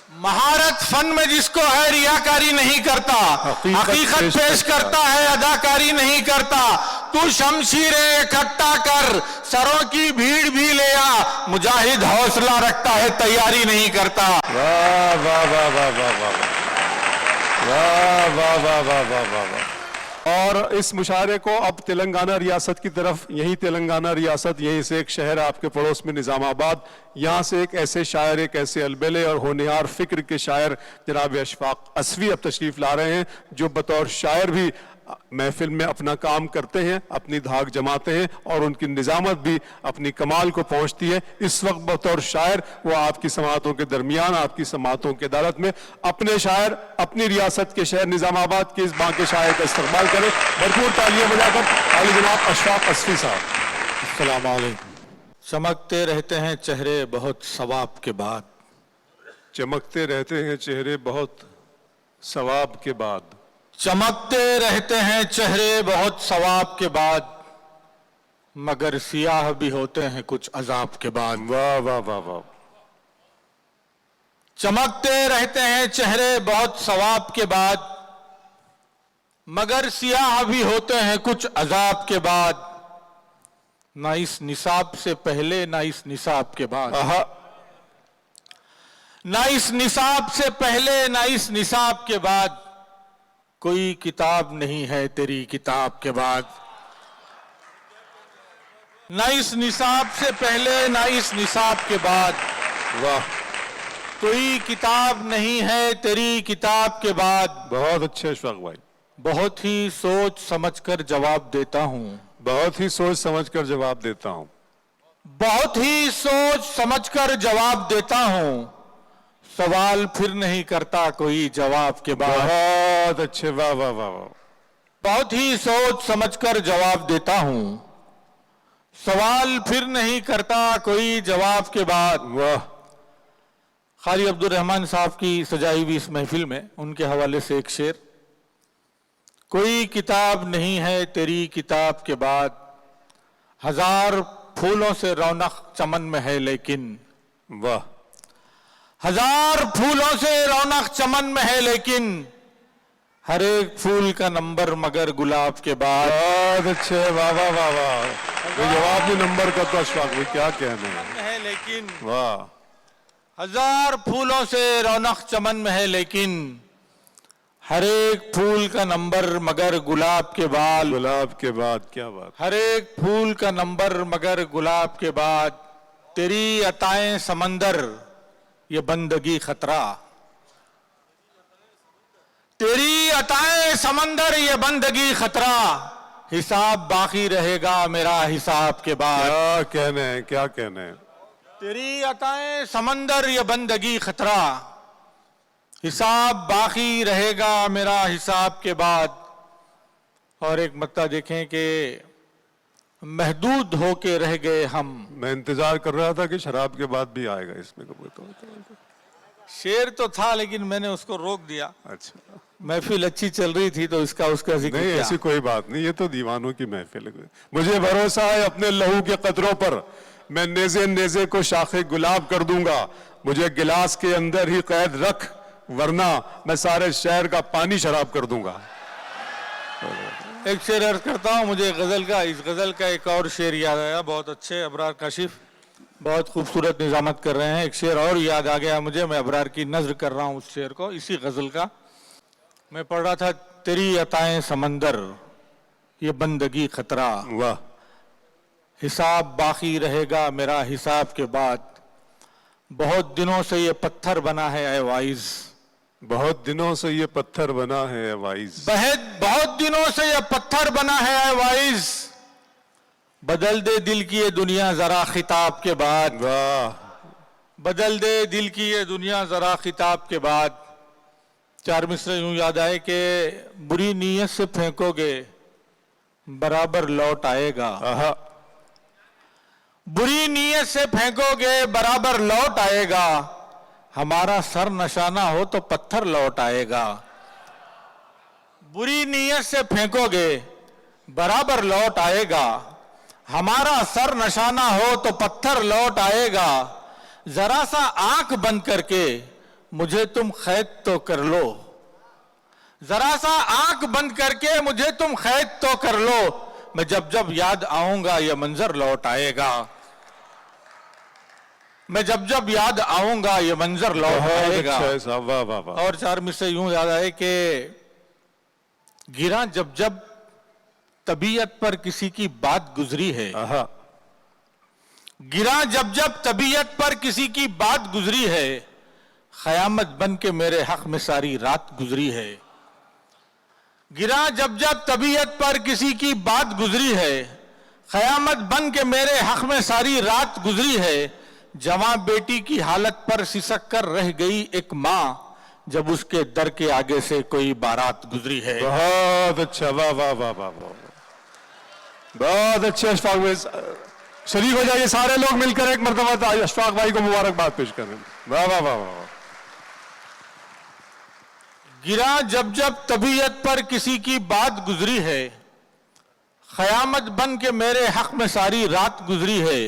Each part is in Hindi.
महारत फन में जिसको है रियाकारी नहीं करता, हकीकत पेश करता है अदाकारी नहीं करता। तू शमशीरें इकट्ठा कर सरों की भीड़ भी ले आ, मुजाहिद हौसला रखता है तैयारी नहीं करता। वाह वाह वाह वाह वाह वाह वाह वाह वाह वाह वाह वाह वाह। और इस मुशायरे को अब तेलंगाना रियासत की तरफ, यही तेलंगाना रियासत, यहीं से एक शहर आपके पड़ोस में निज़ामाबाद, यहाँ से एक ऐसे शायर, एक ऐसे अलबेले और होनहार फिक्र के शायर जनाब अशफाक असवी अब तशरीफ ला रहे हैं, जो बतौर शायर भी महफिल में अपना काम करते हैं, अपनी धाक जमाते हैं और उनकी निजामत भी अपनी कमाल को पहुंचती है। इस वक्त बतौर शायर वो आपकी समातों के दरमियान, आपकी समातों के अदालत में अपने शायर, अपनी रियासत के शहर निजामाबाद के इस बांके शायर का इस्तकबाल करें भरपूर तालियां बजाकर। आली जनाब अशफाक असवी साहब। अस्सलाम वालेकुम। चमकते रहते हैं चेहरे बहुत सवाब के बाद, चमकते रहते हैं चेहरे बहुत सवाब के बाद, चमकते रहते हैं चेहरे बहुत सवाब के बाद, मगर सियाह भी होते हैं कुछ अजाब के बाद। वाह वाह वाह वाह। चमकते रहते हैं चेहरे बहुत सवाब के बाद, मगर सियाह भी होते हैं कुछ अजाब के बाद। ना इस निसाब से पहले ना इस निसाब के बाद, ना इस निसाब से पहले ना इस निसाब के बाद, कोई किताब नहीं है तेरी किताब के बाद। ना इस निसाब से पहले ना इस निसाब के बाद, वाह, कोई किताब नहीं है तेरी किताब के बाद। बहुत अच्छे अशफाक भाई। बहुत ही सोच समझकर जवाब देता हूं, बहुत ही सोच समझकर जवाब देता हूं, बहुत ही सोच समझकर जवाब देता हूं। सवाल फिर नहीं करता कोई जवाब के बाद। बहुत अच्छे, वाह वाह वाह वाह। बहुत ही सोच समझकर जवाब देता हूं, सवाल फिर नहीं करता कोई जवाब के बाद। वाह। खाली अब्दुल रहमान साहब की सजाई हुई इस महफिल में उनके हवाले से एक शेर। कोई किताब नहीं है तेरी किताब के बाद, हजार फूलों से रौनक चमन में है लेकिन। वाह। हजार फूलों से रौनक चमन में है लेकिन, हर एक फूल का नंबर मगर गुलाब के बाद। बहुत अच्छे, वाह वाह वाह वाह। तो जवाब भी नंबर का तो अशफाक भाई क्या कहने है लेकिन। वाह। हजार फूलों से रौनक चमन में है लेकिन, हर एक फूल का नंबर मगर गुलाब के बाद। गुलाब के बाद, क्या बात। हर एक फूल का नंबर मगर गुलाब के बाद, तेरी अताएं समंदर ये बंदगी खतरा। तेरी अताएं समंदर ये बंदगी खतरा, हिसाब बाकी रहेगा मेरा हिसाब के बाद। क्या कहने हैं, क्या कहने हैं। तेरी अताएं समंदर ये बंदगी खतरा, हिसाब बाकी रहेगा मेरा हिसाब के बाद। और एक मत्ता देखें कि महदूद होके रह गए हम। मैं इंतजार कर रहा था कि शराब के बाद भी आएगा इसमें कभी तो। शेर तो था लेकिन मैंने उसको रोक दिया। अच्छा, महफिल अच्छी चल रही थी तो इसका उसका जिक्र नहीं, किया। ऐसी कोई बात नहीं, ये तो दीवानों की महफिल है। मुझे भरोसा है अपने लहू के कतरों पर, मैं नेज़े नेज़े को शाखे गुलाब कर दूंगा। मुझे गिलास के अंदर ही कैद रख, वरना मैं सारे शहर का पानी शराब कर दूंगा। एक शेर अर्ज करता हूँ मुझे गजल का, इस गजल का एक और शेर याद आया। बहुत अच्छे अबरार काशिफ बहुत खूबसूरत निजामत कर रहे हैं। एक शेर और याद आ गया मुझे, मैं अबरार की नज्र कर रहा हूँ उस शेर को, इसी गजल का। मैं पढ़ रहा था, तेरी अताएं समंदर ये बंदगी खतरा, वाह। हिसाब बाकी रहेगा मेरा हिसाब के बाद। बहुत दिनों से ये पत्थर बना है ऐ वाइज, बहुत दिनों से ये पत्थर बना है वाइज। बहुत दिनों से ये पत्थर बना है ऐ वाइज, बदल दे दिल की ये दुनिया जरा खिताब के बाद। वाह। बदल दे दिल की ये दुनिया जरा खिताब के बाद। चार मिसरे यूं याद आए कि बुरी नीयत से फेंकोगे बराबर लौट आएगा। बुरी नीयत से फेंकोगे बराबर लौट आएगा, हमारा सर नशाना हो तो पत्थर लौट आएगा। बुरी नीयत से फेंकोगे बराबर लौट आएगा, हमारा सर नशाना हो तो पत्थर लौट आएगा। जरा सा आंख बंद करके मुझे तुम कैद तो कर लो, जरा सा आंख बंद करके मुझे तुम कैद तो कर लो, मैं जब जब याद आऊंगा ये मंजर लौट आएगा, मैं जब जब याद आऊंगा ये मंजर लौट आएगा। अच्छा है साहब, वाह वाह वाह। और चार मिनट से यूं याद आए कि गिरा जब जब तबीयत पर किसी की बात गुजरी है, आहा, गिरा जब जब तबीयत पर किसी की बात गुजरी है, क़यामत बन के मेरे हक में सारी रात गुजरी है। गिरा जब जब तबीयत पर किसी की बात गुजरी है, क़यामत बन के मेरे हक में सारी रात गुजरी है। जवां बेटी की हालत पर सिसक कर रह गई एक माँ, जब उसके दर के आगे से कोई बारात गुजरी है। बहुत अच्छा, वाह वाह वाह वाह वाह, बहुत अच्छे। अशफाक भाई शरीक हो जाइए, सारे लोग मिलकर एक मरतबा अशफाक भाई को मुबारकबाद पेश करें। वाह वाह वाह वाह। गिरा जब जब तबीयत पर किसी की बात गुजरी है, क़यामत बन के मेरे हक में सारी रात गुजरी है।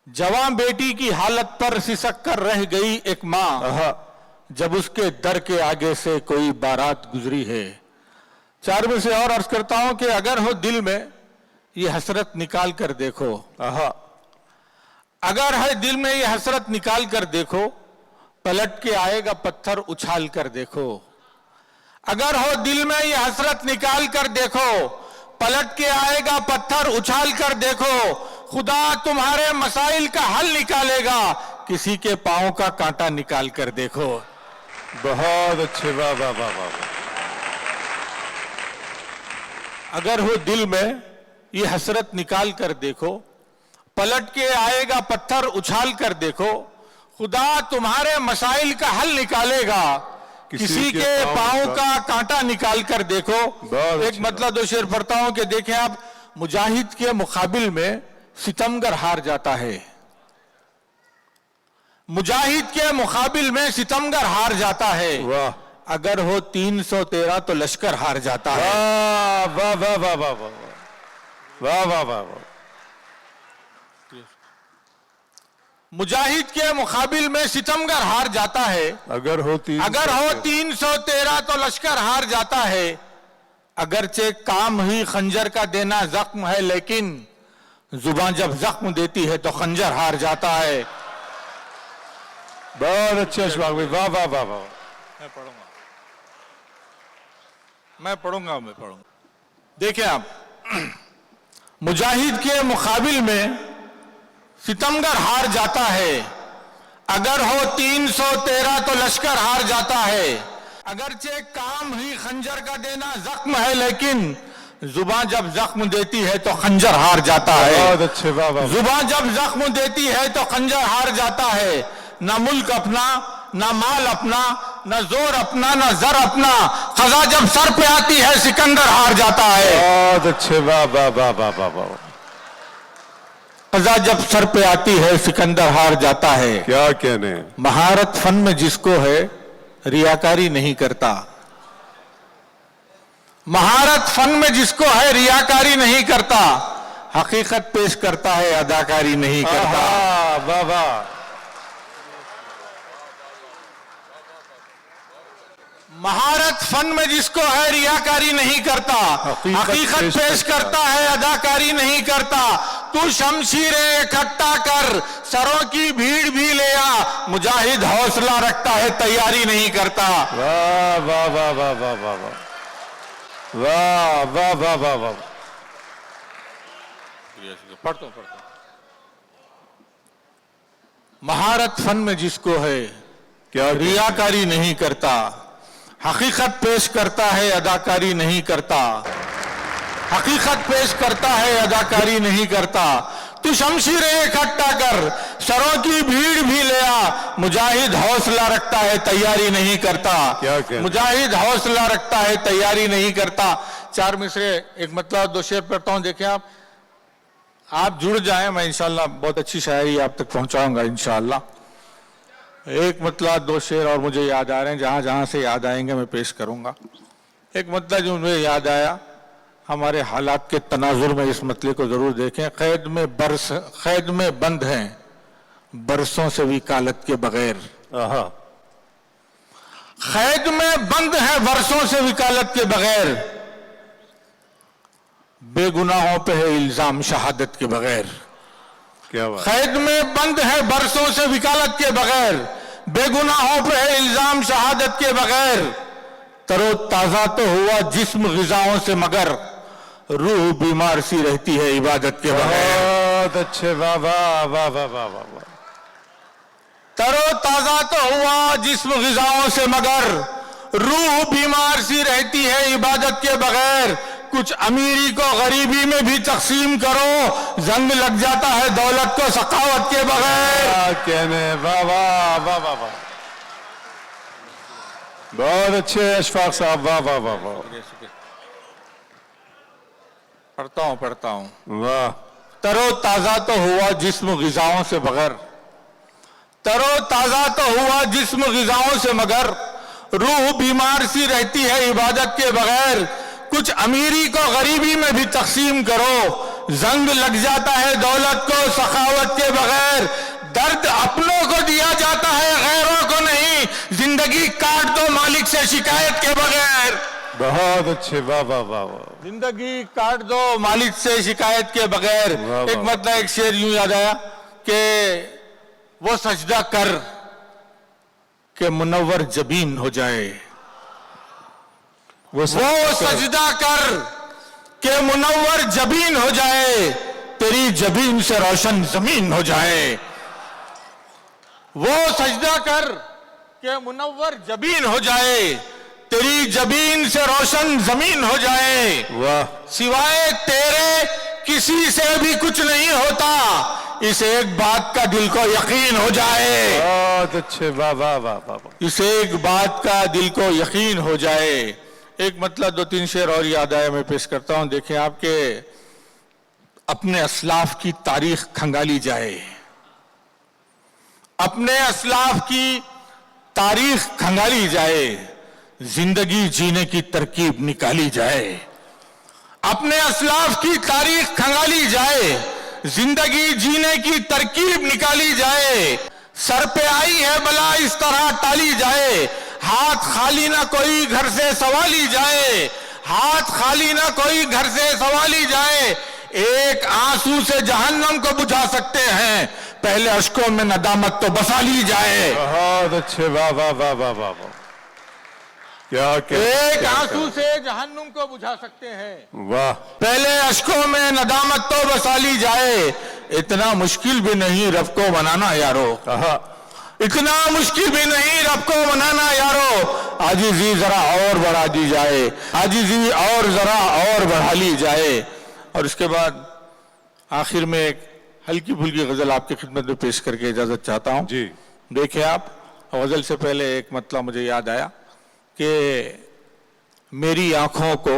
जवां बेटी की हालत पर सिसक कर रह गई एक माँ, जब उसके दर के आगे से कोई बारात गुजरी है। चार में से और अर्ज करता हूं कि अगर हो दिल में ये हसरत निकाल कर देखो, अगर है दिल में ये हसरत निकाल कर देखो, पलट के आएगा पत्थर उछाल कर देखो। अगर हो दिल में ये हसरत निकाल कर देखो, पलट के आएगा पत्थर उछाल कर देखो। खुदा तुम्हारे मसाइल का हल निकालेगा, किसी के पांव का कांटा निकाल कर देखो। बहुत अच्छे, वाह वाह वाह वाह। अगर हो दिल में ये हसरत निकाल कर देखो, पलट के आएगा पत्थर उछाल कर देखो। खुदा तुम्हारे मसाइल का हल निकालेगा, किसी के पांव का कांटा निकाल कर देखो। एक मतलब दो शेर पढ़ता हूं कि देखें आप, मुजाहिद के मुकाबिल में सितमगर हार जाता है, मुजाहिद के मुकाबिल में सितमगर हार जाता है। वाह। अगर हो 313 तो लश्कर हार जाता है। वाह वाह वाह वाह वाह वाह वाह वाह वाह। मुजाहिद के मुकाबिल में सितमगर हार जाता है। अगर हो 313 तो लश्कर हार जाता है। अगरचे काम ही खंजर का देना जख्म है, लेकिन जुबान जब जख्म देती है तो खंजर हार जाता है। बहुत अच्छे अशफाक भाई, वाह वाह वाह वाह। मैं पढ़ूंगा। देखिए आप, मुजाहिद के मुकाबिल में सितमगर हार जाता है। अगर हो 313 तो लश्कर हार जाता है। अगरचे काम ही खंजर का देना जख्म है, लेकिन जुबान जब जख्म देती है तो खंजर हार जाता है। बहुत अच्छे, वाह वाह। जुबान जब जख्म देती है तो खंजर हार जाता है। ना मुल्क अपना, ना माल अपना, ना जोर अपना, ना जर अपना, खजा जब सर पे आती है सिकंदर हार जाता है। बहुत अच्छे, वाह वाह वाह वाह वाह वाह। खजा जब सर पे आती है सिकंदर हार जाता है। क्या कहने। महारत फन में जिसको है रियाकारी नहीं करता। महारत फन में जिसको है रियाकारी नहीं करता। हकीकत पेश करता है, अदाकारी नहीं करता। वाह वाह। महारत फन में जिसको है रियाकारी नहीं करता। हकीकत पेश करता है, अदाकारी नहीं करता। तू शमशीरें इकट्ठा कर, सरों की भीड़ भी ले आ, मुजाहिद हौसला रखता है, तैयारी नहीं करता। वाह वाह वाह वाह वाह वाह वाह वाह वाह वाह वाह वाह। पढ़ता हूं। महारत फन में जिसको है क्या रियाकारी नहीं करता। हकीकत पेश करता है, अदाकारी नहीं करता। हकीकत पेश करता है, अदाकारी नहीं करता। तू शमशीरें इकट्ठा कर, सरों की भीड़ भी ले आ, मुजाहिद हौसला रखता है, तैयारी नहीं करता। मुजाहिद हौसला रखता है, तैयारी नहीं करता। चार मिसरे एक मतलब दो शेर पढ़ता हूं। देखिए आप जुड़ जाएं, मैं इंशाल्लाह बहुत अच्छी शायरी आप तक पहुंचाऊंगा इंशाल्लाह। एक मतलब दो शेर और मुझे याद आ रहे हैं, जहां जहां से याद आएंगे मैं पेश करूंगा। एक मतलब जो मुझे याद आया, हमारे हालात के तनाजुर में इस मतले को जरूर देखें। कैद में बंद हैं बरसों से वकालत के बगैर। कैद में बंद है वर्षों से वकालत के बगैर, बेगुनाहों पे है इल्जाम शहादत के बगैर। क्या बात। कैद में बंद है बरसों से वकालत के बगैर, बेगुनाहों पे है इल्जाम शहादत के बगैर। तरो ताजा तो हुआ जिस्म गिजाओं से मगर, रूह बीमार सी रहती है इबादत के बगैर। बहुत अच्छे, वाह वाह वाह वाह वाह वाह वाह। तरो ताजा तो हुआ जिस्म गिजाओं से मगर, रूह बीमार सी रहती है इबादत के बगैर। कुछ अमीरी को गरीबी में भी तकसीम करो, जंग लग जाता है दौलत को सखावत के बगैर। क्या कहने, वाह वाह वाह वाह वाह। बहुत अच्छे अशफाक साहब, वाह वाह वाह वाह। पढ़ता हूं वाह। तरो ताजा तो हुआ जिस्म गिजाओं से बगैर, तरो ताजा तो हुआ जिस्म गिजाओं से मगर, रूह बीमार सी रहती है इबादत के बगैर। कुछ अमीरी को गरीबी में भी तकसीम करो, जंग लग जाता है दौलत को सखावत के बगैर। दर्द अपनों को दिया जाता है गैरों को नहीं, जिंदगी काट दो मालिक से शिकायत के बगैर। बहुत अच्छे, वाह वाह वाह वाह। जिंदगी काट दो मालिक से शिकायत के बगैर। वाह, एक वाह। मतलब एक शेर यूं याद आया कि वो सजदा कर के मुनव्वर जबीन हो जाए, वो सजदा कर के मुनव्वर जबीन हो जाए, तेरी जबीन से रोशन जमीन हो जाए। वो सजदा कर के मुनव्वर जबीन हो जाए, तेरी जबीन से रोशन जमीन हो जाए। वाह। सिवाय तेरे किसी से भी कुछ नहीं होता, इस एक बात का दिल को यकीन हो जाए। बहुत अच्छे, वाह वाह वाह वाह वाह। इस एक बात का दिल को यकीन हो जाए। एक मतलब दो तीन शेर और याद आया, मैं पेश करता हूं। देखें, आपके अपने असलाफ की तारीख खंगाली जाए, अपने असलाफ की तारीख खंगाली जाए, जिंदगी जीने की तरकीब निकाली जाए। अपने असलाफ की तारीख खंगाली जाए, जिंदगी जीने की तरकीब निकाली जाए। सर पे आई है बला इस तरह टाली जाए, हाथ खाली ना कोई घर से सवाली जाए, हाथ खाली ना कोई घर से सवाली जाए। एक आंसू से जहन्नम को बुझा सकते हैं, पहले अश्कों में नदामत तो बसा ली जाए। बहुत अच्छे, वाह वाह वाह वाह वाह वाह। क्या क्या, एक क्या, आंसू से जहन्नुम को बुझा सकते हैं, वाह। पहले अश्कों में नदामत तो बसा ली जाए। इतना मुश्किल भी नहीं रब को बनाना यारो, कहा। इतना मुश्किल भी नहीं रब को बनाना यारो। आजिज़ी जरा और बढ़ा दी जाए, आजिज़ी और जरा और बढ़ा ली जाए। और उसके बाद आखिर में एक हल्की फुल्की गजल आपकी खिदमत में पेश करके इजाजत चाहता हूं जी। देखिए आप, गजल से पहले एक मतलब मुझे याद आया कि मेरी आंखों को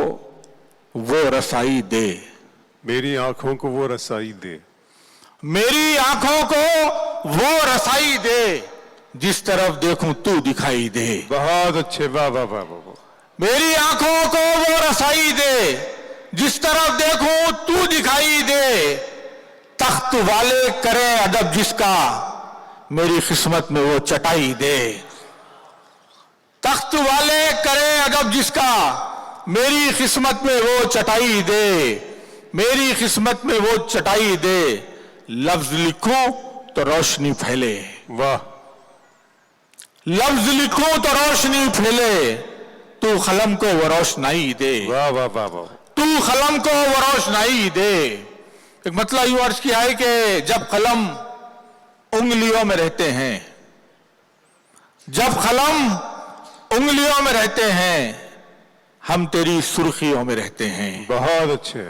वो रसाई दे, मेरी आंखों को वो रसाई दे, मेरी आंखों को वो रसाई दे, जिस तरफ देखूं तू दिखाई दे। बहुत अच्छे, वाह वाह वाह वाह। मेरी आंखों को वो रसाई दे, जिस तरफ देखूं तू दिखाई दे। तख्त वाले करें अदब जिसका, मेरी किस्मत में वो चटाई दे। तख्त वाले करें अदब जिसका, मेरी किस्मत में वो चटाई दे, मेरी किस्मत में वो चटाई दे। लफ्ज लिखूं तो रोशनी फैले, वाह। लफ्ज लिखूं तो रोशनी फैले, तू कलम को वो रोशनाई दे, वाह वाह वाह वाह। तू कलम को वो रोशनाई दे। एक मतलब यूं अर्ज किया है कि जब कलम उंगलियों में रहते हैं, जब कलम उंगलियों में रहते हैं, हम तेरी सुर्खियों में रहते हैं। बहुत अच्छे।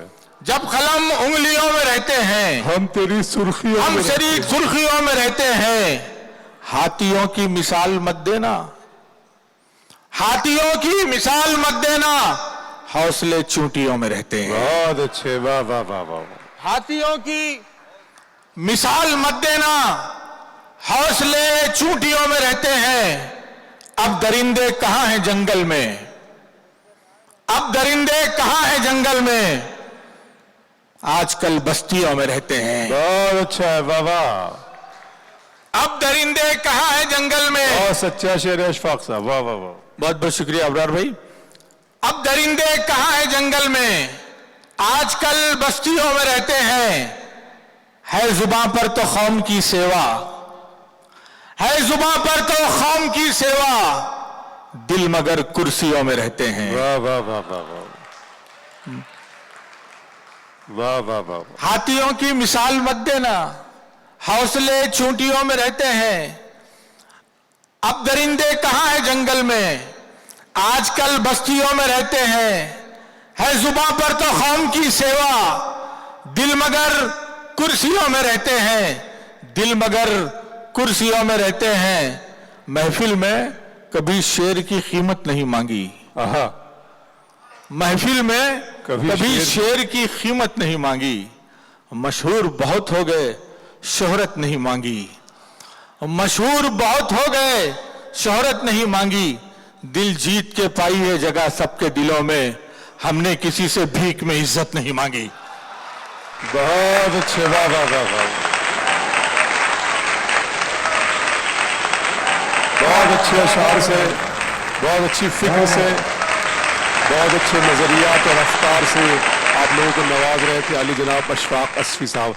जब कलम उंगलियों में रहते हैं, हम तेरी सुर्खियों हम में तेरी रहते हैं। सुर्खियों में रहते हैं। हाथियों की मिसाल मत देना, हाथियों की मिसाल मत देना, हौसले चूंटियों में रहते हैं। बहुत अच्छे, वाह वाह वाह वाह। हाथियों की मिसाल मत देना, हौसले चूंटियों में रहते हैं। अब दरिंदे कहां हैं जंगल में, अब दरिंदे कहां हैं जंगल में, आजकल बस्तियों में रहते हैं। बहुत अच्छा है, वाह वाह। अब दरिंदे कहाँ है जंगल में। बहुत सच्चा शेर है अशफाक साहब, वाह वाह वाह। बहुत बहुत शुक्रिया अबरार भाई। अब दरिंदे कहाँ है जंगल में, आजकल बस्तियों में रहते हैं, है जुबां पर तो कौम की सेवा, है जुबां पर तो कौम की सेवा, दिल मगर कुर्सियों में रहते हैं। वाह वाह वाह वाह वाह वाह वाह वाह। हाथियों की मिसाल मत देना, हौसले चूंटियों में रहते हैं। अब दरिंदे कहाँ है जंगल में, आजकल बस्तियों में रहते हैं, है जुबां पर तो कौम की सेवा, दिल मगर कुर्सियों में रहते हैं, दिल मगर कुर्सियों में रहते हैं। महफिल में कभी शेर की कीमत नहीं मांगी, आहा, महफिल में कभी कभी शेर की कीमत नहीं मांगी, मशहूर बहुत हो गए शोहरत नहीं मांगी, मशहूर बहुत हो गए शोहरत नहीं मांगी, दिल जीत के पाई है जगह सबके दिलों में, हमने किसी से भीख में इज्जत नहीं मांगी। बहुत अच्छे, वाह वाह वाह वाह, बहुत अच्छे अशार से, बहुत अच्छी फिक्र से, बहुत अच्छे नजरियात और अफकार से आप लोगों को नवाज रहे थे अली जनाब अशफाक असफी साहब।